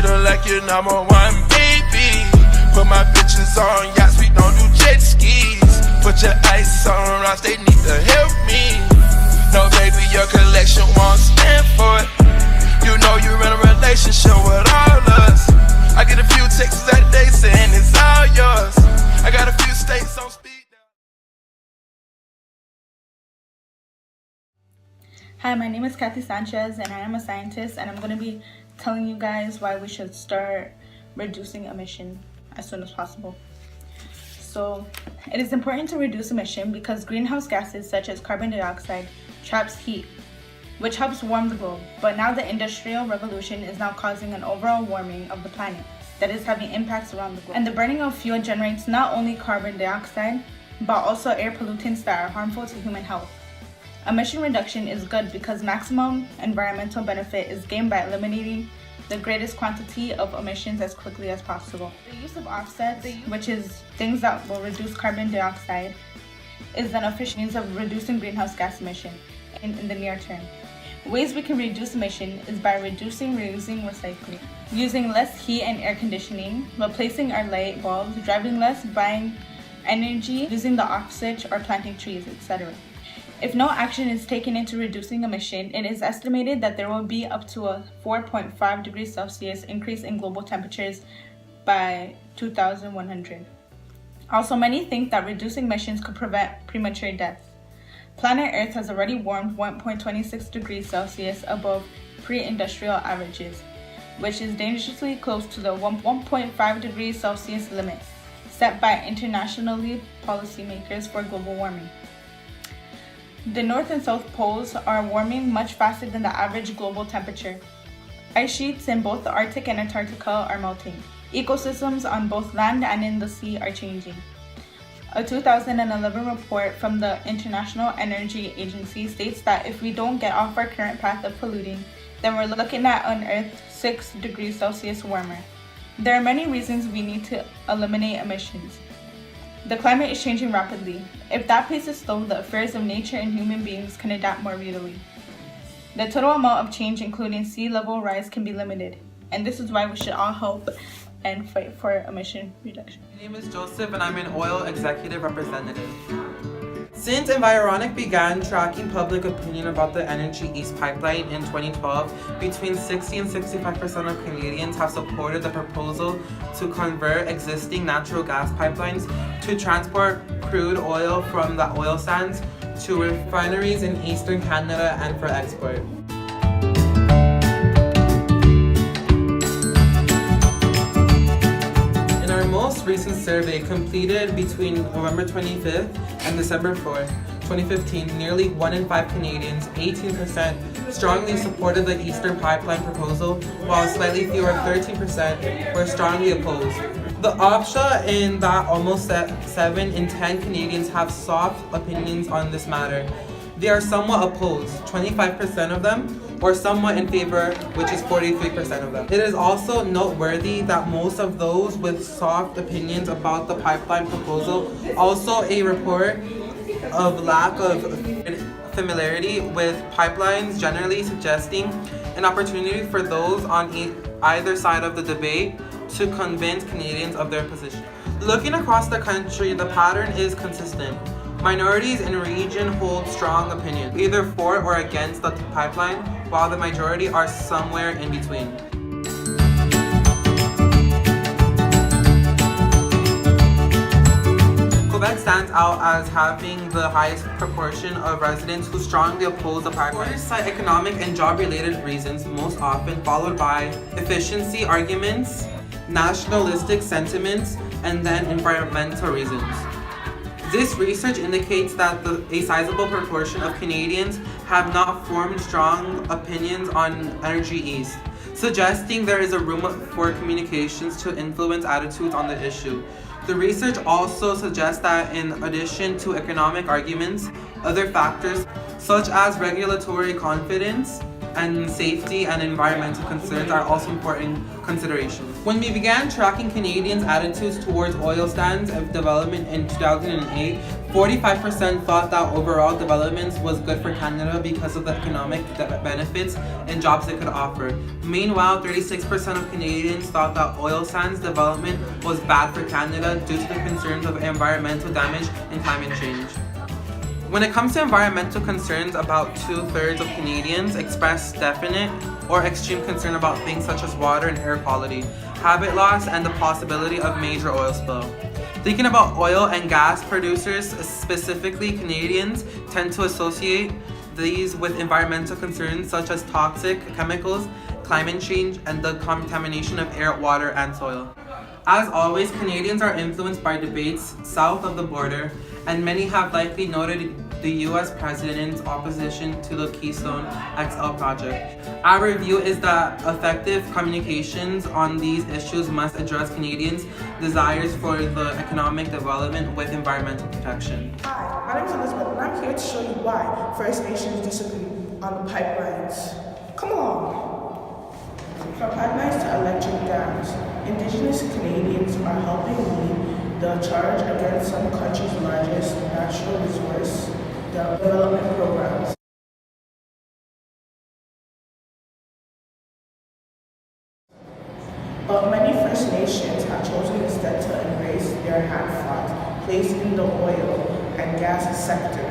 treat her like your number one baby. Put my bitches on yachts, we don't do jet skis. Put your ice on rocks, they need to help me. No baby, your collection won't stand for it. You know you're in a relationship with all of us. I get a few texts that day saying it's all yours. I got a few states on speed. Hi, my name is Kathy Sanchez and I am a scientist, and I'm going to be telling you guys why we should start reducing emission as soon as possible. So it is important to reduce emission because greenhouse gases such as carbon dioxide traps heat, which helps warm the globe. But now the Industrial Revolution is now causing an overall warming of the planet that is having impacts around the globe. And the burning of fuel generates not only carbon dioxide, but also air pollutants that are harmful to human health. Emission reduction is good because maximum environmental benefit is gained by eliminating the greatest quantity of emissions as quickly as possible. The use of offsets, which is things that will reduce carbon dioxide, is an efficient means of reducing greenhouse gas emission in the near term. Ways we can reduce emission is by reducing, reusing, recycling, using less heat and air conditioning, replacing our light bulbs, driving less, buying energy, using the off-switch, or planting trees, etc. If no action is taken into reducing emission, it is estimated that there will be up to a 4.5 degrees Celsius increase in global temperatures by 2100. Also, many think that reducing emissions could prevent premature deaths. Planet Earth has already warmed 1.26 degrees Celsius above pre-industrial averages, which is dangerously close to the 1.5 degrees Celsius limit set by internationally policymakers for global warming. The North and South poles are warming much faster than the average global temperature. Ice sheets in both the Arctic and Antarctica are melting. Ecosystems on both land and in the sea are changing. A 2011 report from the International Energy Agency states that if we don't get off our current path of polluting, then we're looking at an Earth 6 degrees Celsius warmer. There are many reasons we need to eliminate emissions. The climate is changing rapidly. If that pace is slow, the affairs of nature and human beings can adapt more readily. The total amount of change, including sea level rise, can be limited, and this is why we should all help and fight for emission reduction. My name is Joseph and I'm an oil executive representative. Since Environic began tracking public opinion about the Energy East pipeline in 2012, between 60 and 65% of Canadians have supported the proposal to convert existing natural gas pipelines to transport crude oil from the oil sands to refineries in eastern Canada and for export. Most recent survey completed between November 25th and December 4th, 2015, nearly 1 in 5 Canadians, 18%, strongly supported the Eastern Pipeline proposal, while slightly fewer, 13%, were strongly opposed. The upshot in that almost 7 in 10 Canadians have soft opinions on this matter. They are somewhat opposed, 25% of them, or somewhat in favor, which is 43% of them. It is also noteworthy that most of those with soft opinions about the pipeline proposal also a report of lack of familiarity with pipelines, generally suggesting an opportunity for those on either side of the debate to convince Canadians of their position. Looking across the country, the pattern is consistent. Minorities in the region hold strong opinions, either for or against the pipeline, while the majority are somewhere in between. Quebec stands out as having the highest proportion of residents who strongly oppose the pipeline. Others cite economic and job-related reasons, most often followed by efficiency arguments, nationalistic sentiments, and then environmental reasons. This research indicates that a sizable proportion of Canadians have not formed strong opinions on Energy East, suggesting there is a room for communications to influence attitudes on the issue. The research also suggests that in addition to economic arguments, other factors such as regulatory confidence, and safety and environmental concerns are also important considerations. When we began tracking Canadians' attitudes towards oil sands of development in 2008, 45% thought that overall development was good for Canada because of the economic benefits and jobs it could offer. Meanwhile, 36% of Canadians thought that oil sands development was bad for Canada due to the concerns of environmental damage and climate change. When it comes to environmental concerns, about 2/3 of Canadians express definite or extreme concern about things such as water and air quality, habit loss, and the possibility of major oil spill. Thinking about oil and gas producers, specifically Canadians, tend to associate these with environmental concerns such as toxic chemicals, climate change, and the contamination of air, water, and soil. As always, Canadians are influenced by debates south of the border, and many have likely noted the US President's opposition to the Keystone XL project. Our view is that effective communications on these issues must address Canadians' desires for the economic development with environmental protection. Hi, my name is Elizabeth, and I'm here to show you why First Nations disagree on the pipelines. Come along. From pipelines to electric dams, Indigenous Canadians are helping lead the charge against some countries' largest natural resource development programs. But many First Nations have chosen instead to embrace their hand-fought place in the oil and gas sector.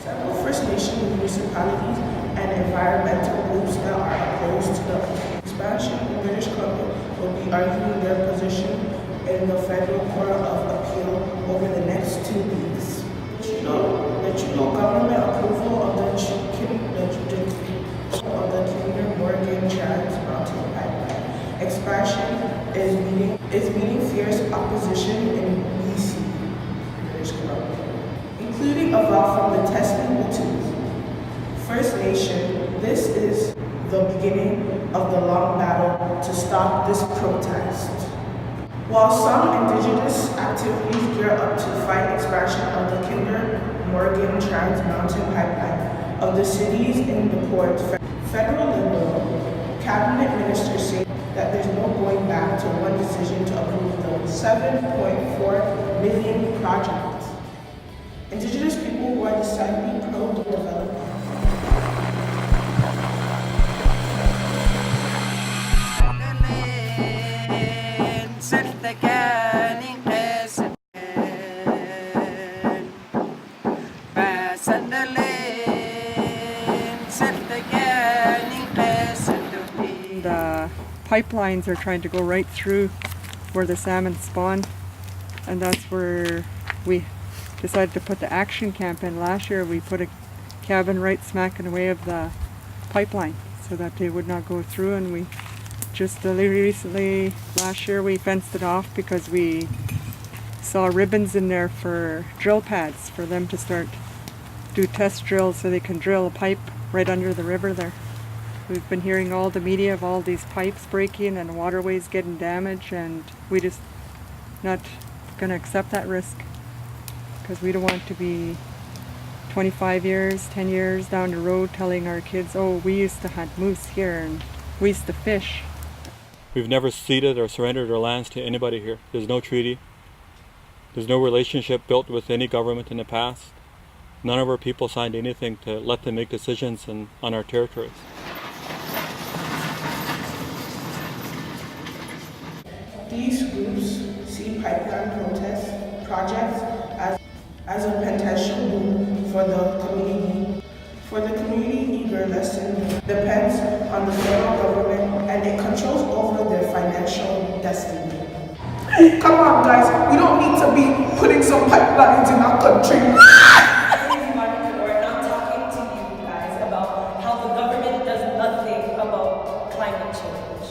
Several First Nation municipalities and environmental groups that are opposed to the expansion in British Columbia will be arguing their position in the Federal Court of Appeal over the next 2 weeks. Did you know government approval of the Kinder Morgan Trans Mountain Pipeline expansion is meeting fierce opposition in BC, British Columbia, including a vow from the Tesla Tooth First Nation. This is the beginning of the long battle to stop this protest. While some Indigenous activities gear up to fight expansion of the Kinder Morgan Trans Mountain Pipeline of the cities in the port, federal Liberal cabinet ministers say that there's no going back to one decision to approve the $7.4 million project. Indigenous people who are decidedly pro-development. The pipelines are trying to go right through where the salmon spawn, and that's where we decided to put the action camp in. Last year we put a cabin right smack in the way of the pipeline so that they would not go through, and we just recently, last year, we fenced it off because we saw ribbons in there for drill pads for them to start do test drills so they can drill a pipe right under the river there. We've been hearing all the media of all these pipes breaking and waterways getting damaged, and we just not going to accept that risk because we don't want to be 25 years, 10 years down the road telling our kids, oh, we used to hunt moose here and we used to fish. We've never ceded or surrendered our lands to anybody here. There's no treaty. There's no relationship built with any government in the past. None of our people signed anything to let them make decisions on our territories. These groups see pipeline projects as a potential boon for the community. For the community, eager lesson depends on the federal government, and it controls over their financial destiny. Come on, guys, we don't need to be putting some pipelines in our country. We're not talking to you guys about how the government does nothing about climate change.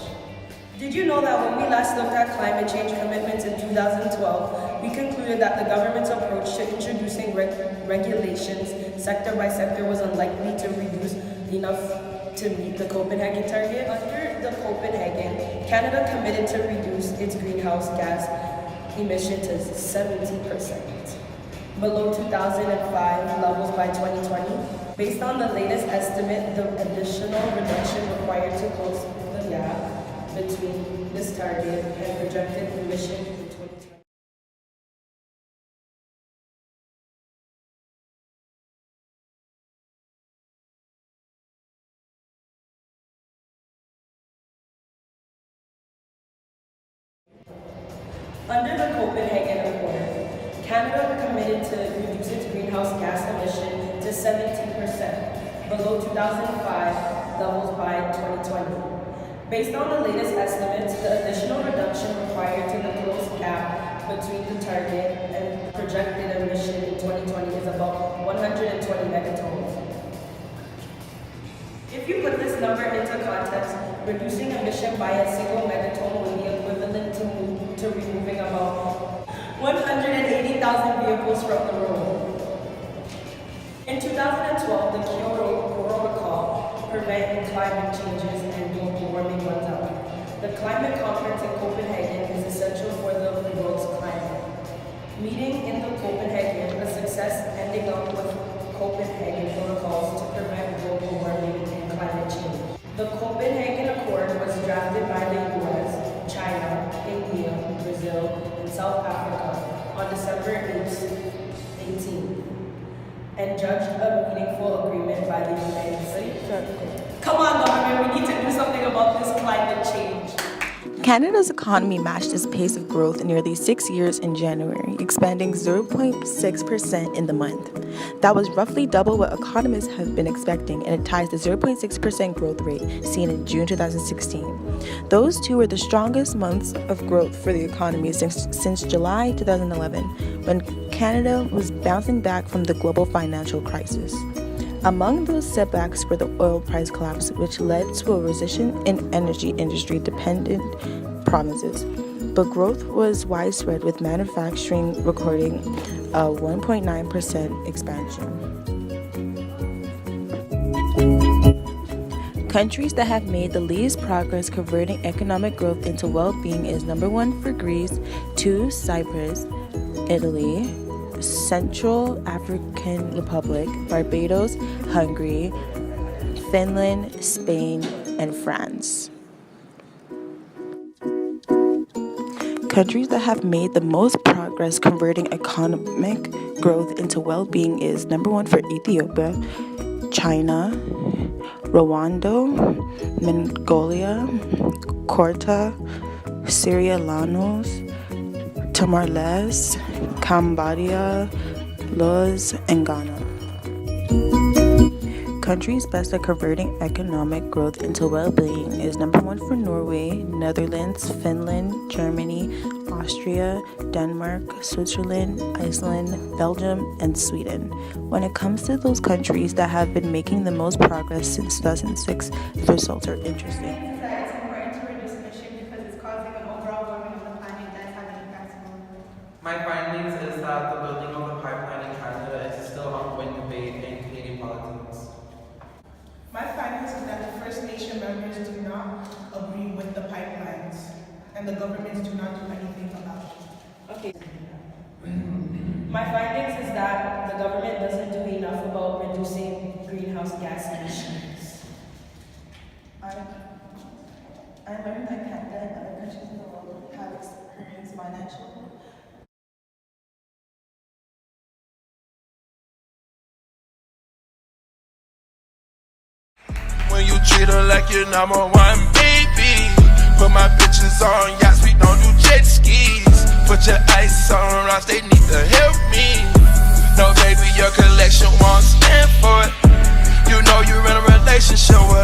Did you know that when we last looked at climate change commitments in 2012, we concluded that the government's approach to introducing regulations sector by sector was unlikely to reduce enough to meet the Copenhagen target? Under the Copenhagen, Canada committed to reduce its greenhouse gas emission to 70%. below 2005 levels by 2020. Based on the latest estimate, the additional reduction required to close the gap between this target and projected emission in 2020. Under the Copenhagen Accord, Canada committed to reduce its greenhouse gas emission to 17%, below 2005 levels by 2020. Based on the latest estimates, the additional reduction required to the close gap between the target and projected emission in 2020 is about 120 megatons. If you put this number into context, reducing emission by a single megaton would be equivalent to removing about 180,000 vehicles from the road. In 2012, the Kyoto Protocol preventing climate changes and global warming runs out. The climate conference in Copenhagen is essential for the world's climate. Meeting in the Copenhagen, a success ending up with Copenhagen protocols to prevent global warming and climate change. The Copenhagen Accord was drafted by the US, China, India, Brazil, and South Africa on December 18th, and judged a meaningful agreement by the United States. Come on, government, we need to do something about this climate change. Canada's economy matched its pace of growth in nearly 6 years in January, expanding 0.6% in the month. That was roughly double what economists have been expecting, and it ties the 0.6% growth rate seen in June 2016. Those two were the strongest months of growth for the economy since July 2011, when Canada was bouncing back from the global financial crisis. Among those setbacks were the oil price collapse, which led to a recession in energy industry-dependent provinces. But growth was widespread, with manufacturing recording a 1.9% expansion. Countries that have made the least progress converting economic growth into well-being is number 1 for Greece, 2 Cyprus, Italy, Central African Republic, Barbados, Hungary, Finland, Spain, and France. Countries that have made the most progress converting economic growth into well-being is number 1 for Ethiopia, China, Rwanda, Mongolia, Corta, Syria, Laos, Timor-Leste, Cambodia, Laos, and Ghana. Countries best at converting economic growth into well-being is number 1 for Norway, Netherlands, Finland, Germany, Austria, Denmark, Switzerland, Iceland, Belgium, and Sweden. When it comes to those countries that have been making the most progress since 2006, the results are interesting. My findings is that the building of the pipeline in Canada is still ongoing debate in Canadian politics. My findings is that the First Nation members do not agree with the pipelines, and the governments do not do anything about it. Okay. My findings is that the government doesn't do enough about reducing greenhouse gas emissions. I learned that Canada and other countries in the world have experienced financial. When you treat her like your number 1 baby. Put my bitches on yachts, we don't do jet skis. Put your ice on rocks, they need to help me. No baby, your collection won't stand for it. You know you're in a relationship with